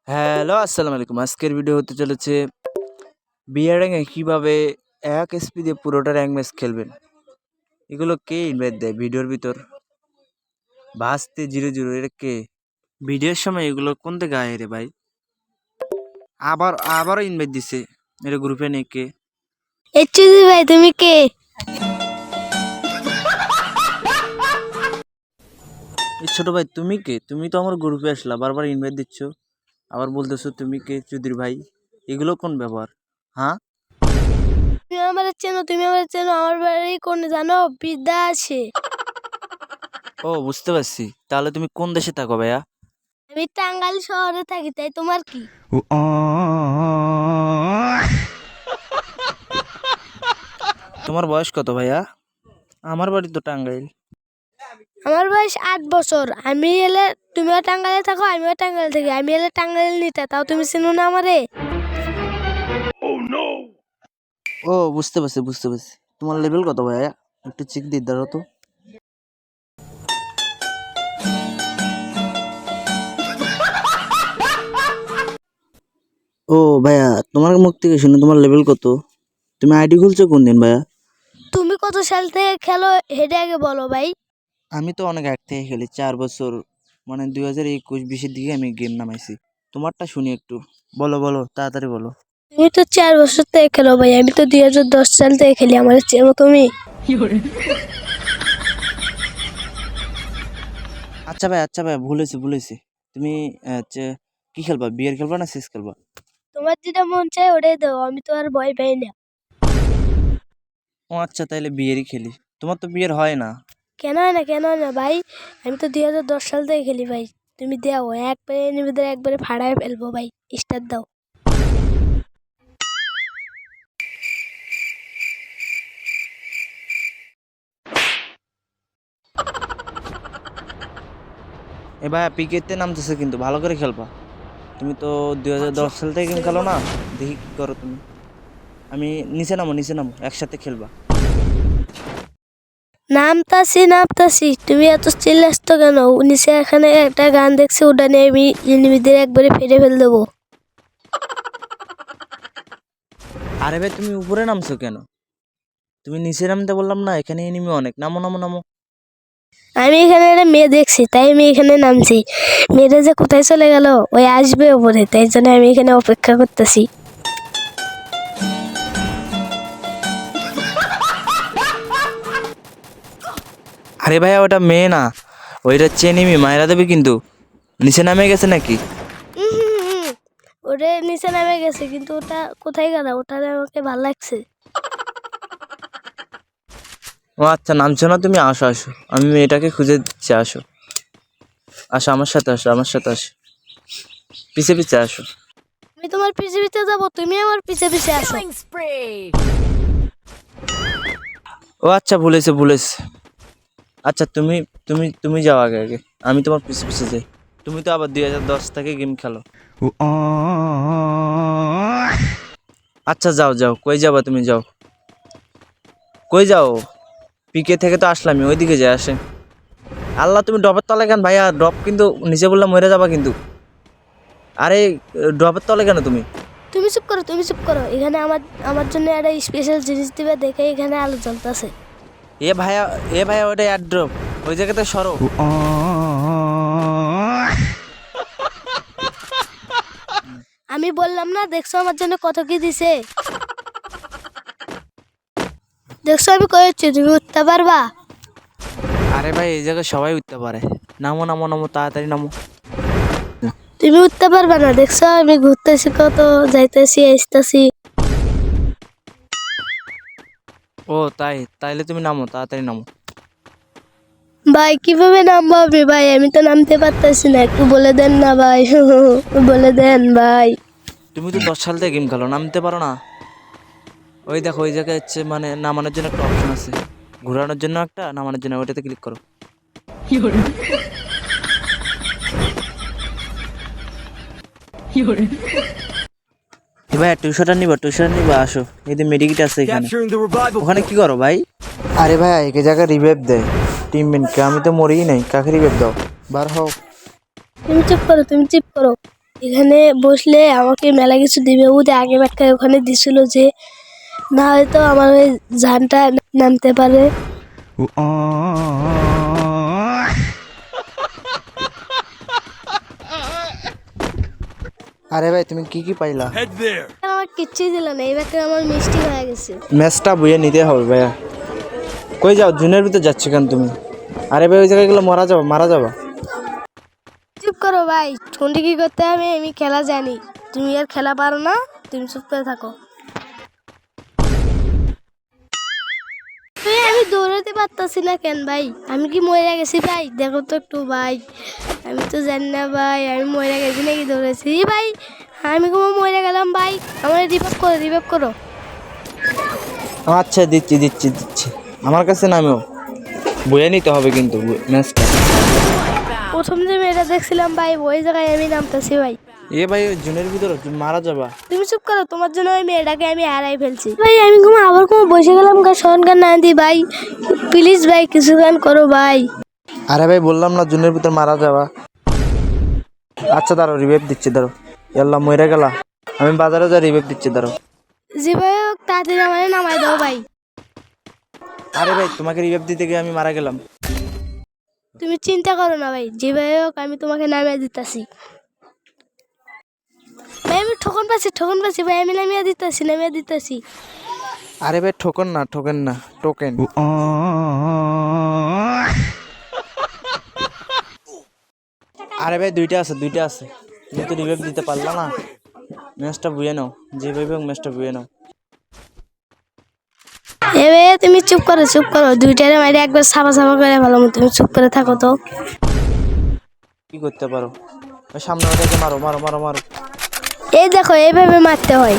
Hello, আসসালামু আলাইকুম। আজকের ভিডিও হতে চলেছে বিয়ার র্যাঙ্কে কিভাবে 1 এসপি দিয়ে পুরোটা র্যাঙ্ক ম্যাচ খেলবেন। এগুলো কে ইনভাইট দেয় ভিডিওর ভিতর? ভাসতে 0-0 এটা কে? ভিডিওর সময় এগুলো কোন থেকে আয় রে ভাই? আবারও ইনভাইট দিছে। এটা গ্রুপে নেই কে? এইচুদি ভাই তুমি কে? এই ছোট ভাই তুমি কে? তুমি তো আমার গ্রুপে আসলা, বারবার ইনভাইট দিচ্ছ, আবার বলতেছো তুমি কে চুদির ভাই। এগুলো কোন ব্যবহার? হ্যাঁ, তুমি আমার চেনো আমার বাড়ি কোন জানো? বিদ্যা আছে। ও বুঝতে পারছি। তাহলে তুমি কোন দেশে থাকো ভাইয়া? আমি টাঙ্গাইল শহরে থাকি, তাই তোমার কি? তোমার বয়স কত ভাইয়া? আমার বাড়ি তো টাঙ্গাইল। আমার বয়স 8 বছর। আমি এলে তুমিও টাঙ্গাইলে থাকো, আমিও টাঙ্গাইলে থাকি। আমি এলে টাঙ্গাইল নিতে, তাও তুমি চিনো না আমারে? ও বুঝতে পারছি। তোমার লেভেল কত ভাইয়া? একটু চেক দিয়ে দাঁড়াও তো। ও ভাইয়া, তোমার মুখ থেকে শুনে তোমার লেভেল কত? তুমি আইডি খুলছো কোন দিন ভাইয়া? তুমি কত সাল থেকে খেলো হেডে আগে বলো ভাই। আমি তো অনেক আগ থেকে খেলি, 4 বছর, মানে 2021-20-এর দিকে আমি গেম নামাইছি। তোমারটা শুনি একটু, বলো তাড়াতাড়ি বলো। তুমি তো 4 বছর থেকে খেলো ভাই, আমি তো 2010 সাল থেকে খেলি। আমার চেনো তুমি? আচ্ছা ভাই, ভুলেছি। তুমি কি খেলবা? বিয়ার খেলবা না সিস খেলবা? তোমার যেটা মন চায় ওটাই দাও, আমি তো আর ভয় পাই না। ও আচ্ছা, তাইলে বিয়ারই খেলি। তোমার তো বিয়ের হয় না। কেন হয় না ভাই? আমি তো 2010 সাল থেকে খেলি ভাই। তুমি দাও একবারে নিবেদন, একবারে ফাড়ায় ফেলবো ভাই। স্টার্ট দাও। এ ভাইয়া পিকেতে নামতেছে, কিন্তু ভালো করে খেলবা। তুমি তো 2010 সাল থেকে গেম খেলো না, দেখি কি করো তুমি। আমি নিচে নামো একসাথে খেলবা। নামতাছি, তুমি এত চিল্লাস তো কেন? নিচে এখানে একটা গান দেখছি, ওটা নিয়ে আমি এনিমিদের একবারে ফেলে ফেল দেবো। আরে ভাই, তুমি উপরে নামছো কেন? তুমি নিচে নামতে বললাম না? এখানে এনিমি অনেক, নামো। আমি এখানে একটা মেয়ে দেখছি, তাই আমি এখানে নামছি। মেয়েটা যে কোথায় চলে গেল, ওই আসবে ওপরে, তাই জন্য আমি এখানে অপেক্ষা করতেছি। আরে ভাইয়া, ওটা মেয়ে না, ওইটা হচ্ছে এনিমি, মায়েরা দেবে কিন্তু। নিচে নামে গেছে নাকি? ওটা নিচে নামে গেছে, কিন্তু ওটা কোথায় গেল? ওটা আমাকে ভালো লাগছে। ও আচ্ছা, নামছো না তুমি? আসো, আমি মেয়েটাকে খুঁজে দিচ্ছি। আসো আমার সাথে আসো, পিছে আসো। আমি তোমার পিছে পিছে যাবো, তুমি আমার পিছে পিছে আসো। ও আচ্ছা, ভুলেছে। আচ্ছা, তুমি তুমি তুমি যাও আগে, আমি তোমার পিছে যাই। তুমি তো আবার 2010 থেকে গেম খেলো। আচ্ছা, যাও, কই যাবা তুমি? কই যাও? পিকে থেকে তো আসলামই, ওইদিকে যাই, আসে। আল্লাহ, তুমি ড্রপের তলে কেন ভাইয়া? ড্রপ কিন্তু নিচে বললাম, মরে যাবা কিন্তু। আরে, ড্রপের তলে কেন তুমি? তুমি চুপ করো। এখানে আমার আমার জন্য একটা স্পেশাল জিনিস দিবে, দেখে এখানে আলো জ্বলতেছে। এ ভাইয়া, ওটা এয়ার ড্রপ, ওই জায়গাতে সরো। আমি বললাম না, দেখছো আমার জন্য কত কি দিছে? দেখছো আমি কয়েছি, তুমি উঠতে পারবা? আরে ভাই, এই জায়গায় সবাই উঠতে পারে। নামো, তাড়াতাড়ি নামো। তুমি উঠতে পারবা না? দেখছো আমি ঘুরতেছি, কত যাইতেছি আসতেছি। ও তাইলে তুমি নামো, তাড়াতাড়ি নামো। ভাই কিভাবে নামবো আমি? ভাই আমি তো নামতে পারতেছি না, একটু বলে দেন না ভাই। বলে দেন ভাই। তুমি তো 10 সাল থেকে গেম খেলো, নামতে পারো না? ওই দেখো, ওই জায়গায় হচ্ছে মানে নামানোর জন্য একটা অপশন আছে, ঘোরানোর জন্য একটা, নামানোর জন্য, ওইটাতে ক্লিক করো। ভাই টিউশনটা নিবা, আসো। এই যে মেডিকিট আছে এখানে। ওখানে কি করো ভাই? আরে ভাই, এক জায়গায় রিভাইভ দেয় টিমমেটকে, আমি তো মরেই নাই, কাকে রিভাইভ দাও? বার হও। তুমি চুপ করো। এখানে বসলে আমাকে মেলা কিছু দিবে। ওদের আগে একটা ওখানে দিছিল যে না হয়তো আমার ওই জানটা নামতে পারে। আরে ভাই তুমি কি কি পাইলা? আমার কিচ্ছুই দিল না, এবার আমার মিষ্টি হয়ে গেছে। ম্যাচটা বইয়ে নিতে হবে ভাইয়া। কই যাও? জুনের ভিতরে যাচ্ছে কেন তুমি? আরে ভাই ওই জায়গায় গেলে মারা যাবা। চুপ করো ভাই, ঠুন্ডি কি করতে হবে আমি খেলা জানি, তুমি আর খেলা পারো না, তুমি চুপ করে থাকো। আমি দৌড়াতে পারতাছি না কেন ভাই? আমি কি মরে গেছি ভাই? দেখো তো একটু ভাই, আমি তো জানি না ভাই আমি মরে গেছি নাকি দৌড়েছি ভাই। আমি কোনো মরে গেলাম ভাই, আমার রিভাইভ করো। আচ্ছা দিচ্ছি। আমার কাছে নামেও বইয়ে নিতে হবে কিন্তু ম্যাচটা। প্রথম যে মেয়েটা দেখছিলাম ভাই ওই জায়গায় আমি নামতেছি ভাই। এ ভাই ওই জুনের ভিতরে তুমি মারা যাবা। তুমি চুপ করো, তোমার জন্য ওই মেয়েটাকে আমি হারাই ফেলছি ভাই। আমি আবার বসে গেলাম শরণ গান না দি ভাই, প্লিজ ভাই কিছু গান করো ভাই। আরে ভাই বললাম না জুনের ভিতরে মারা যাবা। আচ্ছা দাঁড়ো, রিভাইভ দিচ্ছি দাঁড়ো। ইয়াল্লা মরে গেলা, আমি বাজারে যা রিভাইভ দিচ্ছি দাঁড়ো। যে ভাই হোক তাড়াতাড়ি আমার নামাই দাও ভাই। আরে ভাই তোমাকে রিভাইভ দিতে গিয়ে আমি মারা গেলাম। তুমি চিন্তা করো না ভাই, যে ভাই হোক আমি তোমাকে নামিয়ে দিতেছি ভাই। আমি ঠকন পাচ্ছি ভাই, আমি নামিয়ে দিতেছি। আরে ভাই ঠোকেন না টোকেন। আরে ভাই দুইটা আছে তুমি তো রিভাইভ দিতে পারলা না। ম্যাচটা বুঝে নাও, যে ভাই হোক ম্যাচটা বুঝে নাও। এ ভাই তুমি চুপ করো, দুইটারে মাইরে একবার সাফা করে ভালো, তুমি চুপ করে থাকো তো। কি করতে পারো? ওই সামনে ওটাকে মারো। এই দেখো এইভাবে মারতে হয়।